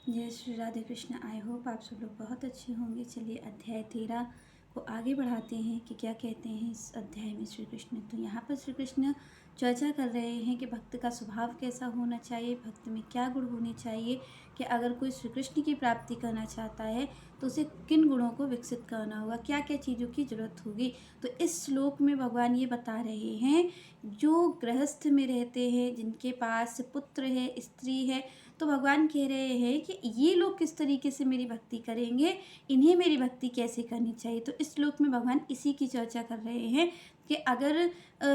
जय Shri Radhe Krishna. I hope आप सब लोग बहुत अच्छे होंगे। चलिए अध्याय 13 को आगे बढ़ाते हैं कि क्या कहते हैं इस अध्याय में श्री कृष्ण। तो यहाँ पर श्री कृष्ण चर्चा कर रहे हैं कि भक्त का स्वभाव कैसा होना चाहिए, भक्त में क्या गुण होने चाहिए, कि अगर कोई श्री कृष्ण की प्राप्ति करना चाहता है तो उसे किन गुणों को विकसित करना होगा, क्या क्या चीज़ों की जरूरत होगी। तो इस श्लोक में भगवान ये बता रहे हैं, जो गृहस्थ में रहते हैं, जिनके पास पुत्र है, स्त्री है, तो भगवान कह रहे हैं कि ये लोग किस तरीके से मेरी भक्ति करेंगे, इन्हें मेरी भक्ति कैसे करनी चाहिए। तो इस श्लोक में भगवान इसी की चर्चा कर रहे हैं कि अगर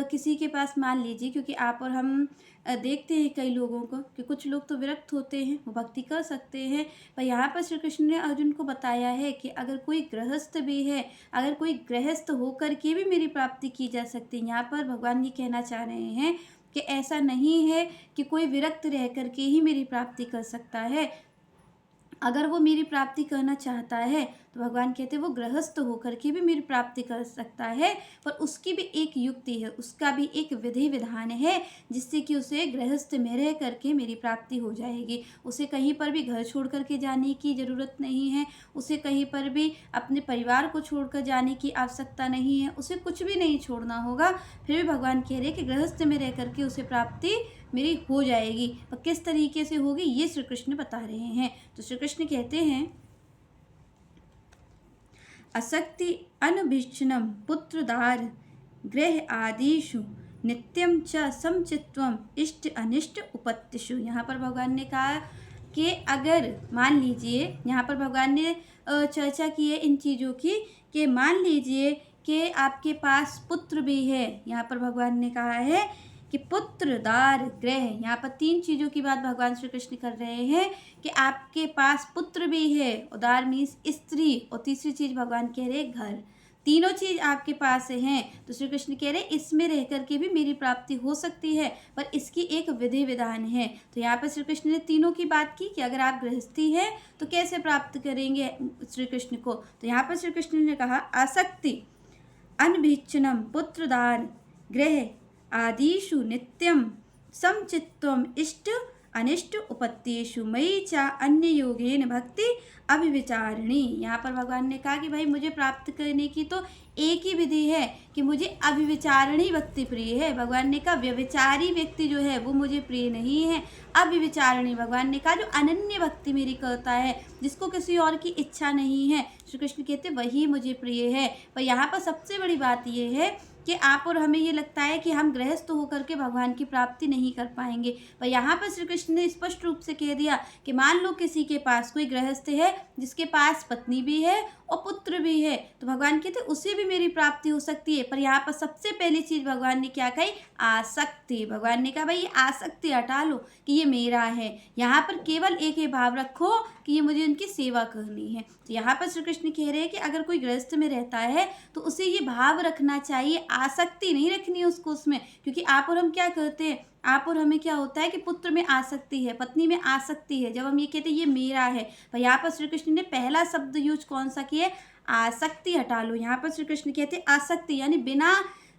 किसी के पास मान लीजिए, क्योंकि आप और हम देखते हैं कई लोगों को कि कुछ लोग तो विरक्त होते हैं, वो भक्ति कर सकते हैं, पर यहाँ पर श्री कृष्ण ने अर्जुन को बताया है कि अगर कोई गृहस्थ भी है, अगर कोई गृहस्थ होकर के भी मेरी प्राप्ति की जा सकती है। यहाँ पर भगवान ये कहना चाह रहे हैं कि ऐसा नहीं है कि कोई विरक्त रह कर के ही मेरी प्राप्ति कर सकता है। अगर वो मेरी प्राप्ति करना चाहता है तो भगवान कहते हैं वो गृहस्थ होकर के भी मेरी प्राप्ति कर सकता है, पर उसकी भी एक युक्ति है, उसका भी एक विधि विधान है, जिससे कि उसे गृहस्थ में रह करके मेरी प्राप्ति हो जाएगी। उसे कहीं पर भी घर छोड़ करके जाने की ज़रूरत नहीं है, उसे कहीं पर भी अपने परिवार को छोड़कर जाने की आवश्यकता नहीं है, उसे कुछ भी नहीं छोड़ना होगा। फिर भी भगवान कह रहे हैं कि गृहस्थ में रह करके उसे प्राप्ति मेरी हो जाएगी। पर किस तरीके से होगी ये श्री कृष्ण बता रहे हैं। तो श्री कृष्ण कहते हैं, असक्ति अनभिच्छनम पुत्रदार गृह आदिषु नित्यम च समचित्वम इष्ट अनिष्ट उपत्तिषु। यहाँ पर भगवान ने कहा कि अगर मान लीजिए, यहाँ पर भगवान ने चर्चा की है इन चीज़ों की, कि मान लीजिए कि आपके पास पुत्र भी है। यहाँ पर भगवान ने कहा है कि पुत्र दार गृह, यहाँ पर तीन चीज़ों की बात भगवान श्री कृष्ण कर रहे हैं कि आपके पास पुत्र भी है, उदार मीन्स स्त्री, और तीसरी चीज़ भगवान कह रहे घर। तीनों चीज़ आपके पास हैं, तो श्री कृष्ण कह रहे इसमें रह करके भी मेरी प्राप्ति हो सकती है, पर इसकी एक विधि विधान है। तो यहाँ पर श्री कृष्ण ने तीनों की बात की कि अगर आप गृहस्थी है तो कैसे प्राप्त करेंगे श्री कृष्ण को। तो यहाँ पर श्री कृष्ण ने कहा, आसक्ति अनभिच्छनम पुत्रदार गृह आदिषु नित्यम समचित्वम इष्ट अनिष्ट उपत्तिषु मयि चा अन्य योगेन भक्ति अभिविचारिणी। यहाँ पर भगवान ने कहा कि भाई मुझे प्राप्त करने की तो एक ही विधि है कि मुझे अभिविचारिणी भक्ति प्रिय है। भगवान ने कहा व्यभिचारी व्यक्ति जो है वो मुझे प्रिय नहीं है। अभिविचारिणी, भगवान ने कहा जो अनन्य भक्ति मेरी करता है, जिसको किसी और की इच्छा नहीं है, श्री कृष्ण कहते वही मुझे प्रिय है। पर यहाँ पर सबसे बड़ी बात यह है कि आप और हमें ये लगता है कि हम गृहस्थ होकर के भगवान की प्राप्ति नहीं कर पाएंगे। पर यहाँ पर श्री कृष्ण ने स्पष्ट रूप से कह दिया कि मान लो किसी के पास कोई गृहस्थ है, जिसके पास पत्नी भी है और पुत्र भी है, तो भगवान कहते उसे भी मेरी प्राप्ति हो सकती है। पर यहाँ पर सबसे पहली चीज़ भगवान ने क्या कही, आसक्ति। भगवान ने कहा भाई ये आसक्ति हटा लो कि ये मेरा है। यहाँ पर केवल एक ही भाव रखो कि ये मुझे उनकी सेवा करनी है। तो यहाँ पर श्री कृष्ण कह रहे हैं कि अगर कोई गृहस्थ में रहता है तो उसे ये भाव रखना चाहिए, आसक्ति नहीं रखनी है उसको उसमें। क्योंकि आप और हम क्या करते हैं, आप और हमें क्या होता है कि पुत्र में आसक्ति है, पत्नी में आसक्ति है, जब हम ये कहते हैं ये मेरा है। पर यहाँ पर श्री कृष्ण ने पहला शब्द यूज कौन सा किया, आसक्ति हटा लो। यहाँ पर श्री कृष्ण कहते हैं आसक्ति, यानी बिना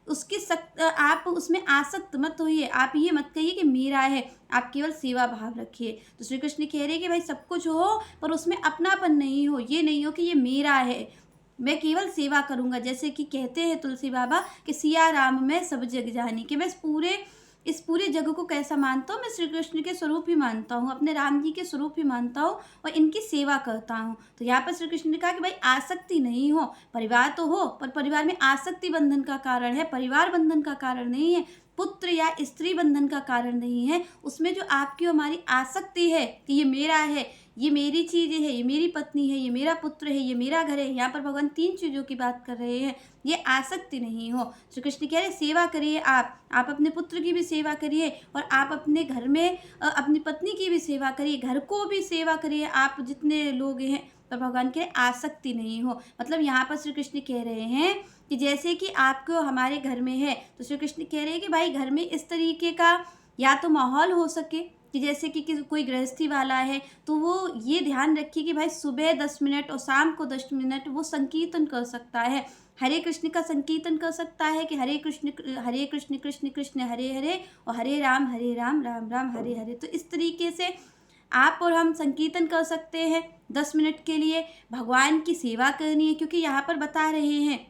उसकी आप उसमें आसक्त मत होइए, आप ये मत कहिए कि मेरा है, आप केवल सेवा भाव रखिए। तो श्री कृष्ण कह रहे हैं कि भाई सब कुछ हो पर उसमें अपनापन नहीं हो, ये नहीं हो कि ये मेरा है, मैं केवल सेवा करूँगा। जैसे कि कहते हैं तुलसी बाबा कि सिया राम मैं सब जग जानी, कि मैं इस पूरे जगह को कैसा मानता हूँ, मैं श्री कृष्ण के स्वरूप ही मानता हूँ, अपने राम जी के स्वरूप ही मानता हूँ और इनकी सेवा करता हूँ। तो यहाँ पर श्री कृष्ण ने कहा कि भाई आसक्ति नहीं हो, परिवार तो हो पर परिवार में आसक्ति बंधन का कारण है, परिवार बंधन का कारण नहीं है, पुत्र या स्त्री बंधन का कारण नहीं है। उसमें जो आपकी हमारी आसक्ति है कि ये मेरा है, ये मेरी चीज़ें है, ये मेरी पत्नी है, ये मेरा पुत्र है, ये मेरा घर है, यहाँ पर भगवान तीन चीज़ों की बात कर रहे हैं, ये आसक्ति नहीं हो। श्री कृष्ण कह रहे सेवा करिए, आप अपने पुत्र की भी सेवा करिए और आप अपने घर में अपनी पत्नी की भी सेवा करिए, घर को भी सेवा करिए, आप जितने लोग हैं। पर भगवान कह रहे आसक्ति नहीं हो। मतलब यहाँ पर श्री कृष्ण कह रहे हैं कि जैसे कि आपको हमारे घर में है, तो श्री कृष्ण कह रहे हैं कि भाई घर में इस तरीके का या तो माहौल हो सके कि जैसे कि कोई गृहस्थी वाला है तो वो ये ध्यान रखिए कि भाई सुबह 10 मिनट और शाम को 10 मिनट वो संकीर्तन कर सकता है, हरे कृष्ण का संकीर्तन कर सकता है कि हरे कृष्ण कृष्ण कृष्ण हरे हरे और हरे राम राम राम हरे हरे। तो इस तरीके से आप और हम संकीर्तन कर सकते हैं 10 मिनट के लिए, भगवान की सेवा करनी है, क्योंकि यहाँ पर बता रहे हैं,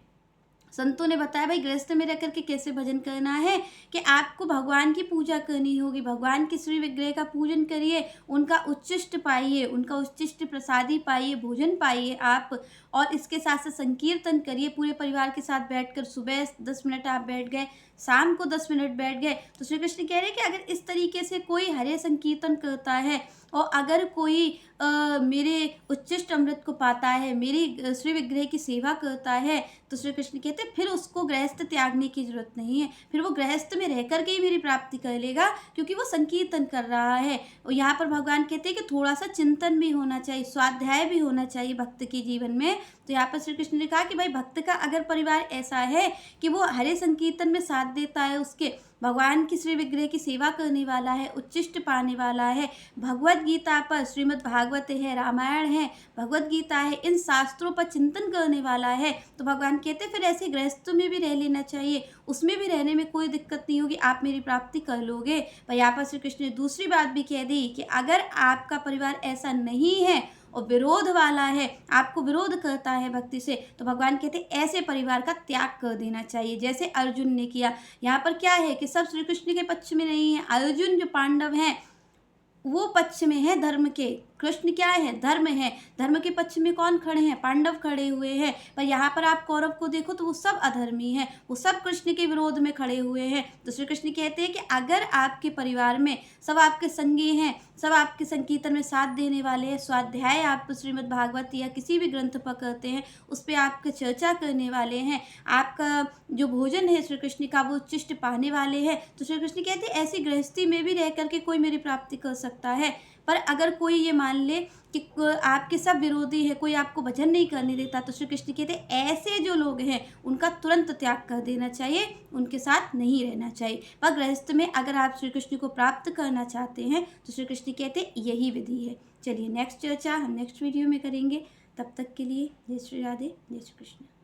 संतों ने बताया भाई गृहस्थ में रह करके कैसे भजन करना है कि आपको भगवान की पूजा करनी होगी, भगवान के श्री विग्रह का पूजन करिए, उनका उच्चिष्ट पाइए, उनका उच्चिष्ट प्रसादी पाइए, भोजन पाइए आप, और इसके साथ साथ संकीर्तन करिए पूरे परिवार के साथ बैठकर। सुबह 10 मिनट आप बैठ गए, शाम को 10 मिनट बैठ गए, तो श्री कृष्ण कह रहे हैं कि अगर इस तरीके से कोई हरे संकीर्तन करता है और अगर कोई मेरे उच्चिष्ट अमृत को पाता है, मेरी श्री विग्रह की सेवा करता है, तो श्री कृष्ण कहते हैं फिर उसको गृहस्थ त्यागने की जरूरत नहीं है, फिर वो गृहस्थ में रह करके ही मेरी प्राप्ति कर लेगा, क्योंकि वो संकीर्तन कर रहा है। और यहाँ पर भगवान कहते हैं कि थोड़ा सा चिंतन भी होना चाहिए, स्वाध्याय भी होना चाहिए भक्त के जीवन में। तो यहाँ पर श्री कृष्ण ने कहा कि भाई भक्त का अगर परिवार ऐसा है कि वो हरे संकीर्तन में साथ देता है, उसके भगवान की श्री विग्रह की सेवा करने वाला है, उच्चिष्ट पाने वाला है, भगवत गीता पर, श्रीमद् भागवत है, रामायण है, भगवत गीता है, इन शास्त्रों पर चिंतन करने वाला है, तो भगवान कहते फिर ऐसे गृहस्थ में भी रह लेना चाहिए, उसमें भी रहने में कोई दिक्कत नहीं होगी, आप मेरी प्राप्ति कर लोगे। पर यहाँ पर श्री कृष्ण ने दूसरी बात भी कह दी कि अगर आपका परिवार ऐसा नहीं है और विरोध वाला है, आपको विरोध करता है भक्ति से, तो भगवान कहते ऐसे परिवार का त्याग कर देना चाहिए, जैसे अर्जुन ने किया। यहाँ पर क्या है कि सब श्री कृष्ण के पक्ष में नहीं है, अर्जुन जो पांडव हैं वो पक्ष में है धर्म के, कृष्ण क्या है, धर्म है, धर्म के पक्ष में कौन खड़े हैं, पांडव खड़े हुए हैं। पर यहाँ पर आप कौरव को देखो तो वो सब अधर्मी हैं, वो सब कृष्ण के विरोध में खड़े हुए हैं। तो श्री कृष्ण कहते हैं कि अगर आपके परिवार में सब आपके संगी हैं, सब आपके संकीर्तन में साथ देने वाले हैं, स्वाध्याय आप श्रीमद् भागवत या किसी भी ग्रंथ पर करते हैं, उस पर आपकी चर्चा करने वाले हैं, आपका जो भोजन है श्री कृष्ण का वो उच्चिष्ट पाने वाले हैं, तो श्री कृष्ण कहते हैं ऐसी गृहस्थी में भी रह करके कोई मेरी प्राप्ति कर सकता है। पर अगर कोई ये मान ले कि आपके सब विरोधी है, कोई आपको भजन नहीं करने देता, तो श्री कृष्ण कहते हैं ऐसे जो लोग हैं उनका तुरंत त्याग कर देना चाहिए, उनके साथ नहीं रहना चाहिए। पर गृहस्थ में अगर आप श्री कृष्ण को प्राप्त करना चाहते हैं तो श्री कृष्ण कहते हैं यही विधि है। चलिए नेक्स्ट चर्चा हम नेक्स्ट वीडियो में करेंगे, तब तक के लिए जय श्री राधे, जय श्री कृष्ण।